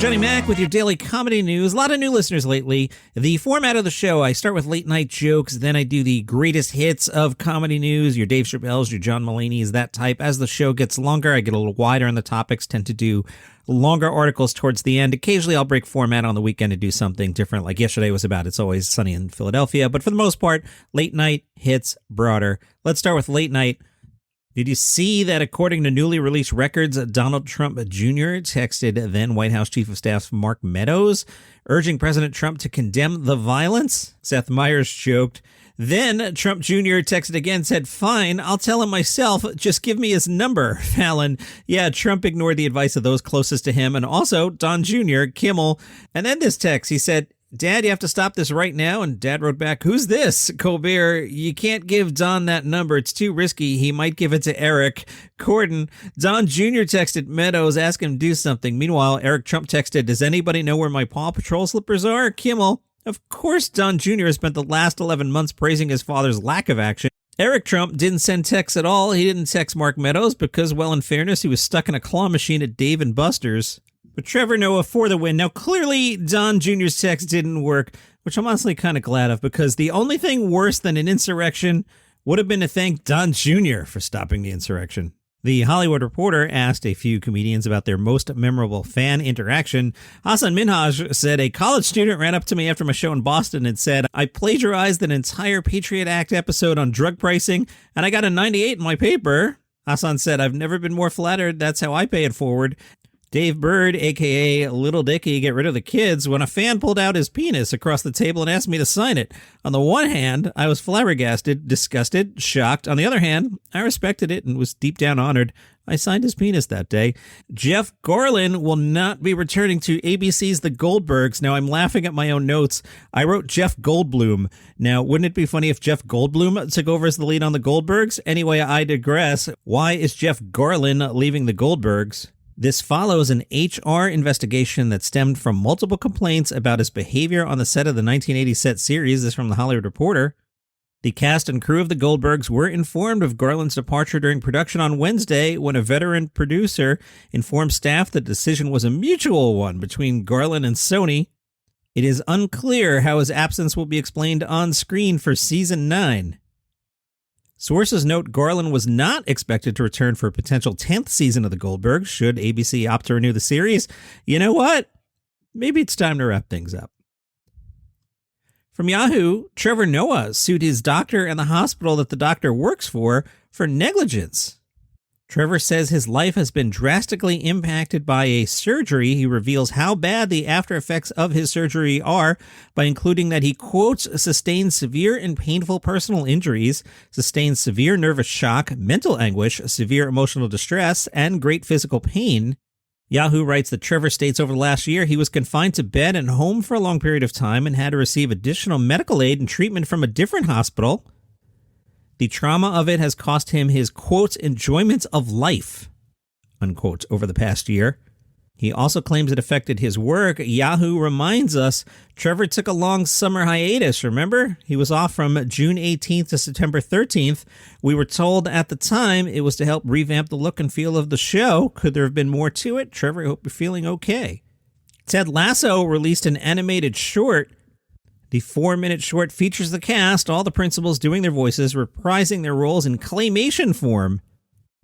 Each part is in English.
Johnny Mac with your daily comedy news. A lot of new listeners lately. The format of the show, I start with late night jokes, then I do the greatest hits of comedy news, your Dave Chappelle's, your John Mulaney's, that type. As the show gets longer, I get a little wider on the topics, tend to do longer articles towards the end. Occasionally, I'll break format on the weekend and do something different, like yesterday was about It's Always Sunny in Philadelphia. But for the most part, late night hits broader. Let's start with late night. Did you see that according to newly released records, Donald Trump Jr. texted then White House Chief of Staff Mark Meadows, urging President Trump to condemn the violence? Seth Meyers joked. Then Trump Jr. texted again, said, fine, I'll tell him myself, just give me his number. Fallon, yeah, Trump ignored the advice of those closest to him, and also Don Jr., Kimmel. And then this text, he said, Dad, you have to stop this right now. And Dad wrote back, who's this? Colbert, you can't give Don that number. It's too risky. He might give it to Eric. Corden, Don Jr. texted Meadows, ask him to do something. Meanwhile, Eric Trump texted, does anybody know where my Paw Patrol slippers are? Kimmel, of course Don Jr. has spent the last 11 months praising his father's lack of action. Eric Trump didn't send texts at all. He didn't text Mark Meadows because, well, in fairness, he was stuck in a claw machine at Dave & Buster's. But Trevor Noah for the win. Now, clearly, Don Jr.'s text didn't work, which I'm honestly kind of glad of, because the only thing worse than an insurrection would have been to thank Don Jr. for stopping the insurrection. The Hollywood Reporter asked a few comedians about their most memorable fan interaction. Hassan Minhaj said, a college student ran up to me after my show in Boston and said, I plagiarized an entire Patriot Act episode on drug pricing, and I got a 98 in my paper. Hassan said, I've never been more flattered. That's how I pay it forward. Dave Bird, a.k.a. Little Dicky, get rid of the kids, when a fan pulled out his penis across the table and asked me to sign it. On the one hand, I was flabbergasted, disgusted, shocked. On the other hand, I respected it and was deep down honored. I signed his penis that day. Jeff Garlin will not be returning to ABC's The Goldbergs. Now, I'm laughing at my own notes. I wrote Jeff Goldblum. Now, wouldn't it be funny if Jeff Goldblum took over as the lead on The Goldbergs? Anyway, I digress. Why is Jeff Garlin leaving The Goldbergs? This follows an HR investigation that stemmed from multiple complaints about his behavior on the set of the 1980 set series. This is from the Hollywood Reporter. The cast and crew of The Goldbergs were informed of Garland's departure during production on Wednesday when a veteran producer informed staff the decision was a mutual one between Garland and Sony. It is unclear how his absence will be explained on screen for season 9. Sources note Garland was not expected to return for a potential 10th season of The Goldbergs should ABC opt to renew the series. You know what? Maybe it's time to wrap things up. From Yahoo, Trevor Noah sued his doctor and the hospital that the doctor works for negligence. Trevor says his life has been drastically impacted by a surgery. He reveals how bad the after effects of his surgery are by including that he, quotes, sustained severe and painful personal injuries, sustained severe nervous shock, mental anguish, severe emotional distress, and great physical pain. Yahoo writes that Trevor states over the last year he was confined to bed and home for a long period of time and had to receive additional medical aid and treatment from a different hospital. The trauma of it has cost him his, quote, enjoyment of life, unquote, over the past year. He also claims it affected his work. Yahoo reminds us Trevor took a long summer hiatus, remember? He was off from June 18th to September 13th. We were told at the time it was to help revamp the look and feel of the show. Could there have been more to it? Trevor, I hope you're feeling okay. Ted Lasso released an animated short. The 4-minute short features the cast, all the principals doing their voices, reprising their roles in claymation form.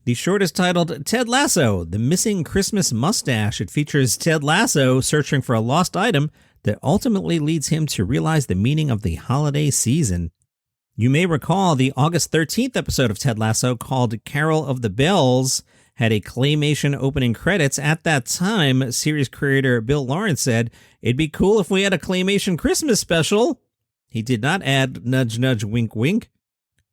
The short is titled Ted Lasso, The Missing Christmas Mustache. It features Ted Lasso searching for a lost item that ultimately leads him to realize the meaning of the holiday season. You may recall the August 13th episode of Ted Lasso called Carol of the Bells had a claymation opening credits. At that time, series creator Bill Lawrence said, it'd be cool if we had a claymation Christmas special. He did not add nudge, nudge, wink, wink.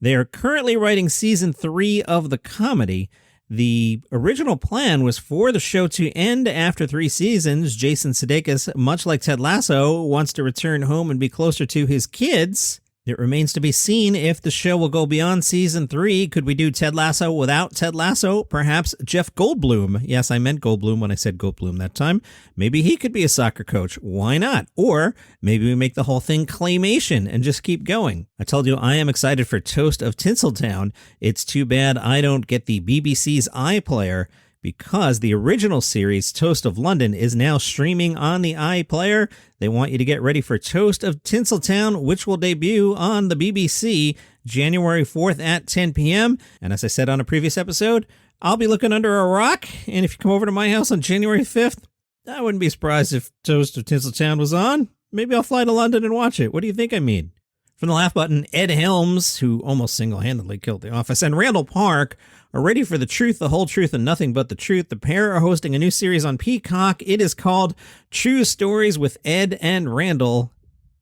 They are currently writing season 3 of the comedy. The original plan was for the show to end after 3 seasons. Jason Sudeikis, much like Ted Lasso, wants to return home and be closer to his kids. It remains to be seen if the show will go beyond season 3. Could we do Ted Lasso without Ted Lasso? Perhaps Jeff Goldblum. Yes, I meant Goldblum when I said Goldblum that time. Maybe he could be a soccer coach. Why not? Or maybe we make the whole thing claymation and just keep going. I told you I am excited for Toast of Tinseltown. It's too bad I don't get the BBC's iPlayer, because the original series, Toast of London, is now streaming on the iPlayer. They want you to get ready for Toast of Tinseltown, which will debut on the BBC January 4th at 10 p.m. And as I said on a previous episode, I'll be looking under a rock, and if you come over to my house on January 5th, I wouldn't be surprised if Toast of Tinseltown was on. Maybe I'll fly to London and watch it. What do you think I mean? From the laugh button, Ed Helms, who almost single-handedly killed The Office, and Randall Park are ready for the truth, the whole truth, and nothing but the truth. The pair are hosting a new series on Peacock. It is called True Stories with Ed and Randall.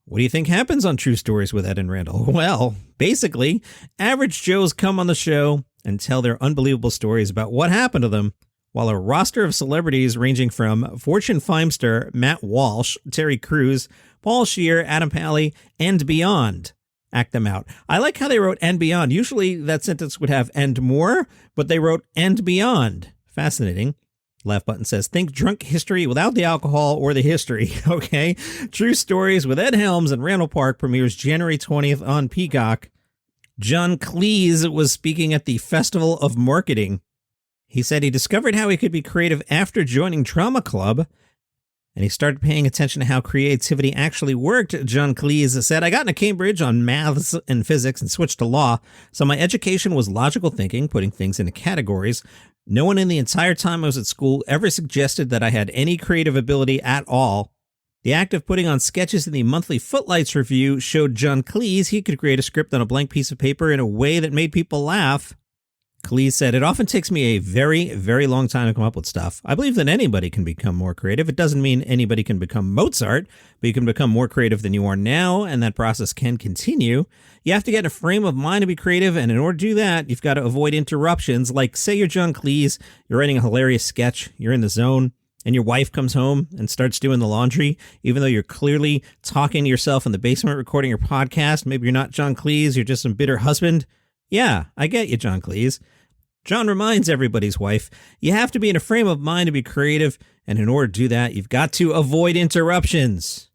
What do you think happens on True Stories with Ed and Randall? Well, basically, average Joes come on the show and tell their unbelievable stories about what happened to them, while a roster of celebrities ranging from Fortune Feimster, Matt Walsh, Terry Crews, Paul Scheer, Adam Pally, and beyond act them out. I like how they wrote and beyond. Usually that sentence would have and more, but they wrote and beyond. Fascinating. Laugh button says, think drunk history without the alcohol or the history. Okay. True Stories with Ed Helms and Randall Park premieres January 20th on Peacock. John Cleese was speaking at the Festival of Marketing. He said he discovered how he could be creative after joining Drama Club, and he started paying attention to how creativity actually worked. John Cleese said, I got into Cambridge on maths and physics and switched to law, so my education was logical thinking, putting things into categories. No one in the entire time I was at school ever suggested that I had any creative ability at all. The act of putting on sketches in the monthly Footlights review showed John Cleese he could create a script on a blank piece of paper in a way that made people laugh. Cleese said, it often takes me a very, very long time to come up with stuff. I believe that anybody can become more creative. It doesn't mean anybody can become Mozart, but you can become more creative than you are now, and that process can continue. You have to get in a frame of mind to be creative, and in order to do that, you've got to avoid interruptions. Like, say you're John Cleese, you're writing a hilarious sketch, you're in the zone, and your wife comes home and starts doing the laundry, even though you're clearly talking to yourself in the basement recording your podcast. Maybe you're not John Cleese, you're just some bitter husband. Yeah, I get you, John Cleese. John reminds everybody's wife, you have to be in a frame of mind to be creative, and in order to do that, you've got to avoid interruptions.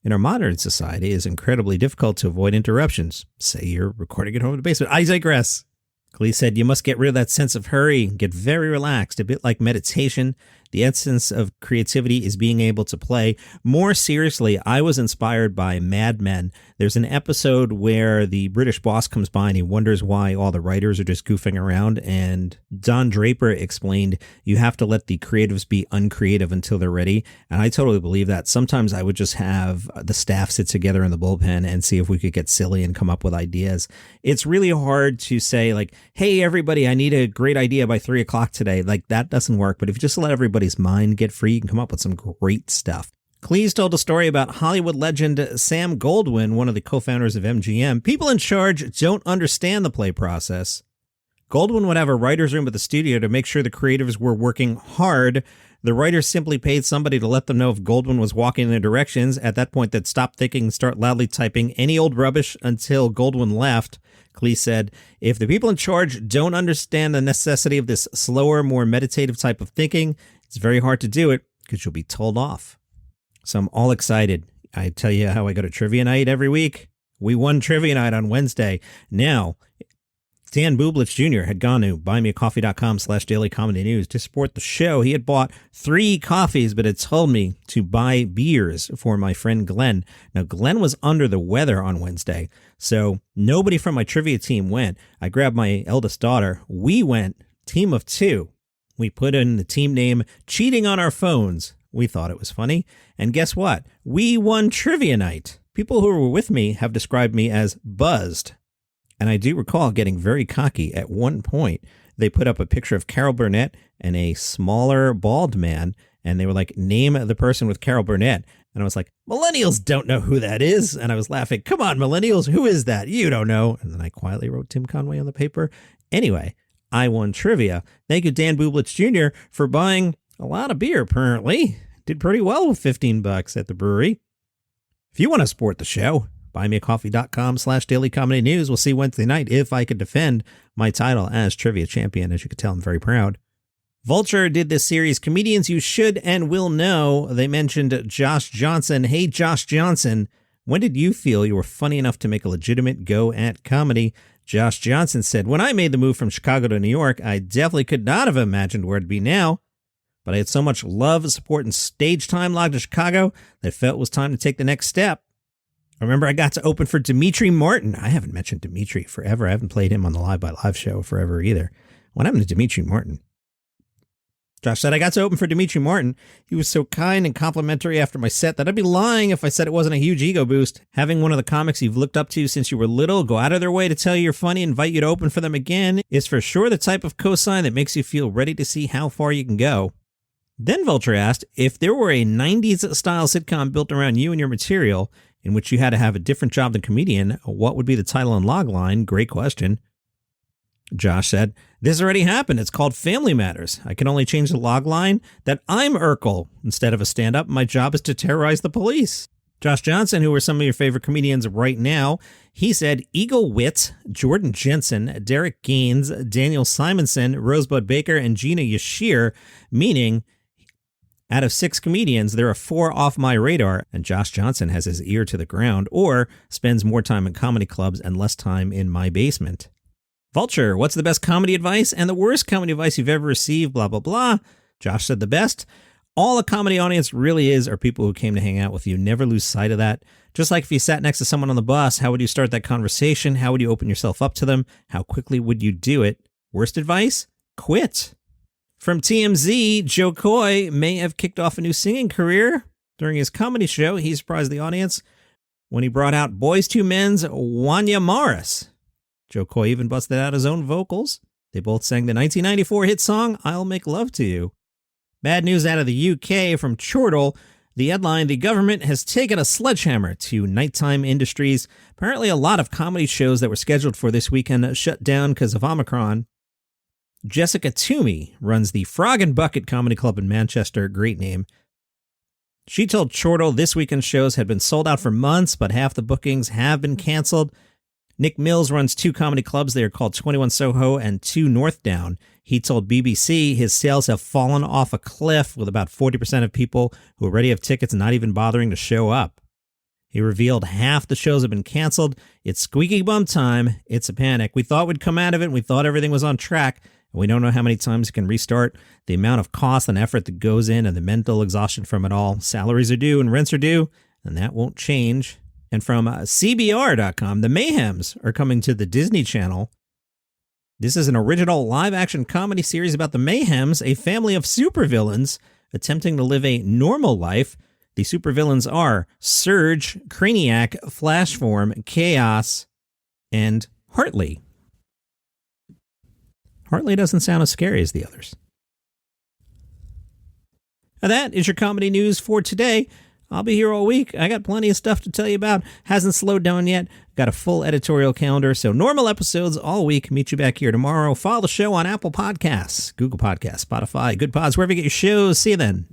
In our modern society, it is incredibly difficult to avoid interruptions. Say you're recording at home in the basement. I digress. Cleese said you must get rid of that sense of hurry and get very relaxed, a bit like meditation. The essence of creativity is being able to play. More seriously, I was inspired by Mad Men. There's an episode where the British boss comes by and he wonders why all the writers are just goofing around. And Don Draper explained you have to let the creatives be uncreative until they're ready. And I totally believe that. Sometimes I would just have the staff sit together in the bullpen and see if we could get silly and come up with ideas. It's really hard to say like, hey, everybody, I need a great idea by 3 o'clock today. Like that doesn't work. But if you just let everybody's mind get free, you can come up with some great stuff. Cleese told a story about Hollywood legend Sam Goldwyn, one of the co-founders of MGM. People in charge don't understand the play process. Goldwyn would have a writer's room at the studio to make sure the creatives were working hard. The writers simply paid somebody to let them know if Goldwyn was walking in their directions. At that point, they'd stop thinking and start loudly typing any old rubbish until Goldwyn left. Cleese said, if the people in charge don't understand the necessity of this slower, more meditative type of thinking, it's very hard to do it because you'll be told off. So I'm all excited. I tell you how I go to trivia night every week. We won trivia night on Wednesday. Now, Dan Bublitz Jr. had gone to buymeacoffee.com/dailycomedynews to support the show. He had bought 3 coffees, but had told me to buy beers for my friend Glenn. Now, Glenn was under the weather on Wednesday, so nobody from my trivia team went. I grabbed my eldest daughter. We went, team of 2. We put in the team name Cheating on Our Phones. We thought it was funny. And guess what? We won trivia night. People who were with me have described me as buzzed. And I do recall getting very cocky. At one point, they put up a picture of Carol Burnett and a smaller bald man. And they were like, name the person with Carol Burnett. And I was like, millennials don't know who that is. And I was laughing. Come on, millennials. Who is that? You don't know. And then I quietly wrote Tim Conway on the paper. Anyway, I won trivia. Thank you, Dan Bublitz Jr. for buying a lot of beer, apparently. Did pretty well with $15 at the brewery. If you want to support the show, buymeacoffee.com/dailycomedynews. We'll see Wednesday night if I could defend my title as trivia champion. As you can tell, I'm very proud. Vulture did this series, Comedians You Should and Will Know. They mentioned Josh Johnson. Hey, Josh Johnson, when did you feel you were funny enough to make a legitimate go at comedy? Josh Johnson said, when I made the move from Chicago to New York, I definitely could not have imagined where I'd be now. But I had so much love, support, and stage time logged to Chicago that I felt it was time to take the next step. I remember I got to open for Dimitri Martin. I haven't mentioned Dimitri forever. I haven't played him on the Live by Live show forever either. What happened to Dimitri Martin? Josh said, I got to open for Dimitri Martin. He was so kind and complimentary after my set that I'd be lying if I said it wasn't a huge ego boost. Having one of the comics you've looked up to since you were little go out of their way to tell you you're funny and invite you to open for them again is for sure the type of cosign that makes you feel ready to see how far you can go. Then Vulture asked, if there were a 90s style sitcom built around you and your material in which you had to have a different job than comedian, what would be the title and logline? Great question. Josh said, this already happened. It's called Family Matters. I can only change the log line that I'm Urkel. Instead of a stand-up, my job is to terrorize the police. Josh Johnson, who are some of your favorite comedians right now, he said Eagle Witt, Jordan Jensen, Derek Gaines, Daniel Simonson, Rosebud Baker, and Gina Yashir, meaning out of 6 comedians, there are 4 off my radar, and Josh Johnson has his ear to the ground or spends more time in comedy clubs and less time in my basement. Vulture, what's the best comedy advice and the worst comedy advice you've ever received, blah, blah, blah. Josh said the best. All a comedy audience really is are people who came to hang out with you. Never lose sight of that. Just like if you sat next to someone on the bus, how would you start that conversation? How would you open yourself up to them? How quickly would you do it? Worst advice? Quit. From TMZ, Joe Coy may have kicked off a new singing career. During his comedy show, he surprised the audience when he brought out Boys II Men's Wanya Morris. Joe Coy even busted out his own vocals. They both sang the 1994 hit song, I'll Make Love to You. Bad news out of the UK from Chortle. The headline, the government has taken a sledgehammer to nighttime industries. Apparently a lot of comedy shows that were scheduled for this weekend shut down because of Omicron. Jessica Toomey runs the Frog and Bucket Comedy Club in Manchester. Great name. She told Chortle this weekend's shows had been sold out for months, but half the bookings have been canceled. Nick Mills runs 2 comedy clubs. They are called 21 Soho and 2 Northdown. He told BBC his sales have fallen off a cliff with about 40% of people who already have tickets not even bothering to show up. He revealed half the shows have been canceled. It's squeaky bum time. It's a panic. We thought we'd come out of it and we thought everything was on track. And we don't know how many times it can restart. The amount of cost and effort that goes in and the mental exhaustion from it all. Salaries are due and rents are due, and that won't change. And from CBR.com, the Mayhems are coming to the Disney Channel. This is an original live-action comedy series about the Mayhems, a family of supervillains attempting to live a normal life. The supervillains are Surge, Craniac, Flashform, Chaos, and Hartley. Hartley doesn't sound as scary as the others. Now that is your comedy news for today. I'll be here all week. I got plenty of stuff to tell you about. Hasn't slowed down yet. Got a full editorial calendar, so normal episodes all week. Meet you back here tomorrow. Follow the show on Apple Podcasts, Google Podcasts, Spotify, Good Pods, wherever you get your shows. See you then.